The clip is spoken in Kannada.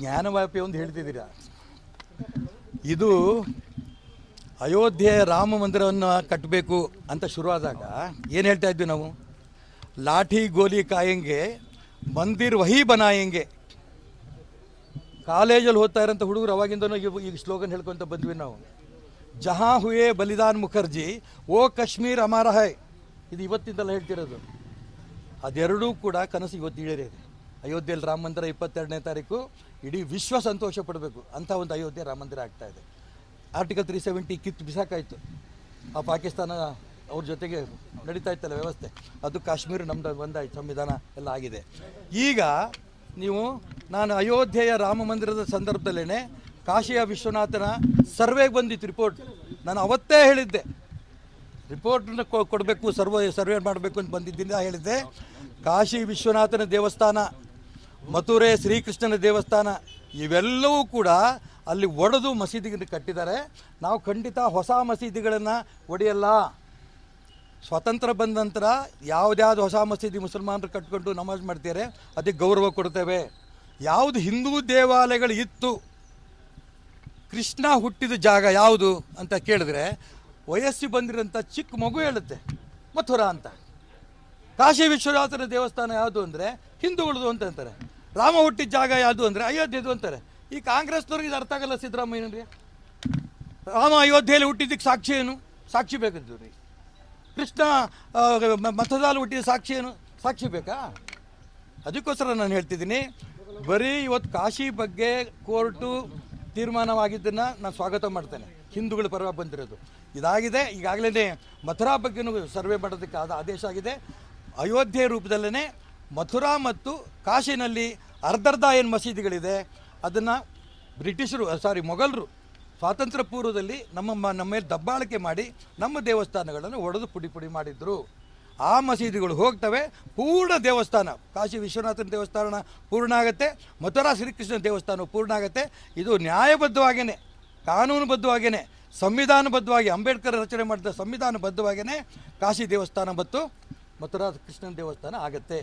ಜ್ಞಾನವ್ಯಾಪಿ ಒಂದು ಹೇಳ್ತಿದ್ದೀರಾ. ಇದು ಅಯೋಧ್ಯೆ ರಾಮ ಮಂದಿರವನ್ನು ಕಟ್ಟಬೇಕು ಅಂತ ಶುರುವಾದಾಗ ಏನು ಹೇಳ್ತಾ ಇದ್ವಿ ನಾವು? ಲಾಠಿ ಗೋಲಿ ಕಾಯಂಗೆ ಮಂದಿರ್ ವಹಿ ಬನಾಯಂಗೆ. ಕಾಲೇಜಲ್ಲಿ ಓದ್ತಾ ಇರೋಂಥ ಹುಡುಗರು ಅವಾಗಿಂದನೂ ಈಗ ಸ್ಲೋಗನ್ ಹೇಳ್ಕೊತ ಬಂದ್ವಿ ನಾವು. ಜಹಾ ಹುಯೇ ಬಲಿದಾನ್ ಮುಖರ್ಜಿ ಓ ಕಾಶ್ಮೀರ್ ಅಮಾರ ಹೈ. ಇದು ಇವತ್ತಿಂದಲ್ಲ ಹೇಳ್ತಿರೋದು. ಅದೆರಡೂ ಕೂಡ ಕನಸು ಇವತ್ತು ಈಡೇರಿದೆ. ಅಯೋಧ್ಯೆಯಲ್ಲಿ ರಾಮ ಮಂದಿರ 22ನೇ ತಾರೀಕು ಇಡೀ ವಿಶ್ವ ಸಂತೋಷ ಪಡಬೇಕು ಅಂತ ಒಂದು ಅಯೋಧ್ಯೆ ರಾಮ ಮಂದಿರ ಆಗ್ತಾ ಇದೆ. ಆರ್ಟಿಕಲ್ 370 ಕಿತ್ತು ಬಿಸಾಕಾಯಿತು. ಆ ಪಾಕಿಸ್ತಾನ ಅವ್ರ ಜೊತೆಗೆ ನಡೀತಾ ಇತ್ತಲ್ಲ ವ್ಯವಸ್ಥೆ, ಅದು ಕಾಶ್ಮೀರ ನಮ್ದು ಒಂದಾಯ್ತು, ಸಂವಿಧಾನ ಎಲ್ಲ ಆಗಿದೆ. ಈಗ ನೀವು ನಾನು ಅಯೋಧ್ಯೆಯ ರಾಮ ಮಂದಿರದ ಸಂದರ್ಭದಲ್ಲೇ ಕಾಶಿಯ ವಿಶ್ವನಾಥನ ಸರ್ವೆಗೆ ಬಂದಿತ್ತು ರಿಪೋರ್ಟ್. ನಾನು ಅವತ್ತೇ ಹೇಳಿದ್ದೆ ರಿಪೋರ್ಟನ್ನು ಕೊಡಬೇಕು, ಸರ್ವೆ ಮಾಡಬೇಕು ಅಂತ ಬಂದಿದ್ದರಿಂದ ಹೇಳಿದ್ದೆ. ಕಾಶಿ ವಿಶ್ವನಾಥನ ದೇವಸ್ಥಾನ, ಮಥುರೆ ಶ್ರೀಕೃಷ್ಣನ ದೇವಸ್ಥಾನ ಇವೆಲ್ಲವೂ ಕೂಡ ಅಲ್ಲಿ ಒಡೆದು ಮಸೀದಿಗಳನ್ನು ಕಟ್ಟಿದ್ದಾರೆ. ನಾವು ಖಂಡಿತ ಹೊಸ ಮಸೀದಿಗಳನ್ನು ಒಡೆಯಲ್ಲ. ಸ್ವಾತಂತ್ರ್ಯ ಬಂದ ನಂತರ ಯಾವುದ್ಯಾವುದು ಹೊಸ ಮಸೀದಿ ಮುಸಲ್ಮಾನರು ಕಟ್ಕೊಂಡು ನಮಾಜ್ ಮಾಡ್ತಾರೆ ಅದಕ್ಕೆ ಗೌರವ ಕೊಡ್ತೇವೆ. ಯಾವುದು ಹಿಂದೂ ದೇವಾಲಯಗಳು ಇತ್ತು, ಕೃಷ್ಣ ಹುಟ್ಟಿದ ಜಾಗ ಯಾವುದು ಅಂತ ಕೇಳಿದ್ರೆ ವಯಸ್ಸು ಬಂದಿರೋಂಥ ಚಿಕ್ಕ ಮಗು ಹೇಳುತ್ತೆ ಮಥುರಾ ಅಂತ. ಕಾಶಿ ವಿಶ್ವನಾಥನ ದೇವಸ್ಥಾನ ಯಾವುದು ಅಂದರೆ ಹಿಂದೂಗಳದು ಅಂತ ಅಂತಾರೆ. ರಾಮ ಹುಟ್ಟಿದ ಜಾಗ ಯಾವುದು ಅಂದರೆ ಅಯೋಧ್ಯೆದು ಅಂತಾರೆ. ಈ ಕಾಂಗ್ರೆಸ್ನವ್ರಿಗೆ ಇದು ಅರ್ಥ ಆಗಲ್ಲ. ಸಿದ್ದರಾಮಯ್ಯನವ್ರಿಗೆ ರಾಮ ಅಯೋಧ್ಯೆಯಲ್ಲಿ ಹುಟ್ಟಿದ್ದಕ್ಕೆ ಸಾಕ್ಷಿ ಏನು? ಸಾಕ್ಷಿ ಬೇಕಂತೀವಿ ರೀ. ಕೃಷ್ಣ ಮಥುರಾದಲ್ಲಿ ಹುಟ್ಟಿದ ಸಾಕ್ಷಿ ಏನು? ಸಾಕ್ಷಿ ಬೇಕಾ? ಅದಕ್ಕೋಸ್ಕರ ನಾನು ಹೇಳ್ತಿದ್ದೀನಿ, ಬರೀ ಇವತ್ತು ಕಾಶಿ ಬಗ್ಗೆ ಕೋರ್ಟು ತೀರ್ಮಾನವಾಗಿದ್ದನ್ನು ನಾನು ಸ್ವಾಗತ ಮಾಡ್ತೇನೆ. ಹಿಂದೂಗಳ ಪರವಾಗಿ ಬಂದಿರೋದು ಇದಾಗಿದೆ. ಈಗಾಗಲೇ ಮಥುರಾ ಬಗ್ಗೆನೂ ಸರ್ವೆ ಮಾಡೋದಕ್ಕೆ ಆದೇಶ ಆಗಿದೆ. ಅಯೋಧ್ಯೆ ರೂಪದಲ್ಲೇ ಮಥುರಾ ಮತ್ತು ಕಾಶಿನಲ್ಲಿ ಅರ್ಧರ್ಧ ಏನು ಮಸೀದಿಗಳಿದೆ ಅದನ್ನು ಮೊಘಲರು ಸ್ವಾತಂತ್ರ್ಯ ಪೂರ್ವದಲ್ಲಿ ನಮ್ಮ ಮೇಲೆ ದಬ್ಬಾಳಿಕೆ ಮಾಡಿ ನಮ್ಮ ದೇವಸ್ಥಾನಗಳನ್ನು ಒಡೆದು ಪುಡಿ ಮಾಡಿದ್ರು. ಆ ಮಸೀದಿಗಳು ಹೋಗ್ತವೆ. ಪೂರ್ಣ ದೇವಸ್ಥಾನ ಕಾಶಿ ವಿಶ್ವನಾಥನ ದೇವಸ್ಥಾನ ಪೂರ್ಣ ಆಗುತ್ತೆ, ಮಥುರಾ ಶ್ರೀಕೃಷ್ಣನ ದೇವಸ್ಥಾನ ಪೂರ್ಣ ಆಗುತ್ತೆ. ಇದು ನ್ಯಾಯಬದ್ಧವಾಗೇ, ಕಾನೂನುಬದ್ಧವಾಗೇ, ಸಂವಿಧಾನಬದ್ಧವಾಗಿ ಅಂಬೇಡ್ಕರ್ ರಚನೆ ಮಾಡಿದ ಸಂವಿಧಾನಬದ್ಧವಾಗೇ ಕಾಶಿ ದೇವಸ್ಥಾನ ಮತ್ತು ಮಥುರಾ ಕೃಷ್ಣನ ದೇವಸ್ಥಾನ ಆಗುತ್ತೆ.